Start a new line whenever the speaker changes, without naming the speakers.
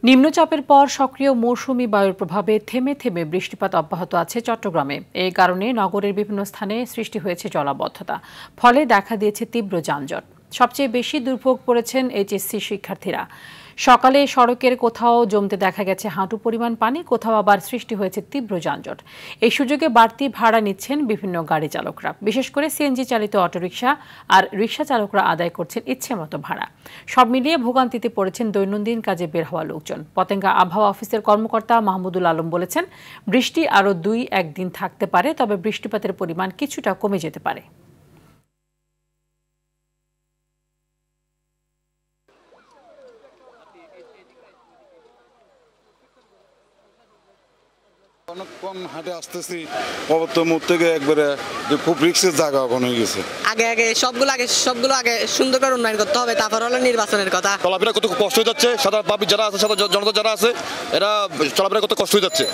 নিম্নচাপের পর সক্রিয় মৌসুমি বায়ুর প্রভাবে থেমে থেমে বৃষ্টিপাত অব্যাহত আছে চট্টগ্রামে। এই কারণে নগরের বিভিন্ন স্থানে সৃষ্টি হয়েছে জলাবদ্ধতা, ফলে দেখা দিয়েছে তীব্র যানজট। সবচেয়ে বেশি দুর্ভোগ পড়েছেন এইচএসসি শিক্ষার্থীরা। সকালে সড়কের কোথাও জমতে দেখা গেছে হাঁটু পরিমাণ পানি, কোথাও আবার সৃষ্টি হয়েছে তীব্র যানজট। এই সুযোগে বাড়তি ভাড়া নিচ্ছেন বিভিন্ন গাড়ি চালকরা, বিশেষ করে সিএনজি চালিত অটোরিকশা আর রিকশা চালকরা আদায় করছেন ইচ্ছেমতো ভাড়া। সব মিলিয়ে ভোগান্তিতে পড়েছেন দৈনন্দিন কাজে বের হওয়া লোকজন। পতেঙ্গা আবহাওয়া অফিসের কর্মকর্তা মাহমুদুল আলম বলেছেন, বৃষ্টি আরও 2-1 দিন থাকতে পারে, তবে বৃষ্টিপাতের পরিমাণ কিছুটা কমে যেতে পারে।
অনেকক্ষণ হাঁটে আসতেছি, মুখ থেকে একবারে খুব রিক্সের জায়গা এখন হয়ে গেছে।
সবগুলো আগে সুন্দর করে উন্নয়ন করতে হবে, তারপর হলো নির্বাচনের কথা।
চলাফেরা কত কষ্ট হয়ে যাচ্ছে, সাধারণ পাবলিক যারা আছে, সাধারণ জনতা যারা আছে, এরা চলাফেরা কত কষ্ট হয়ে যাচ্ছে।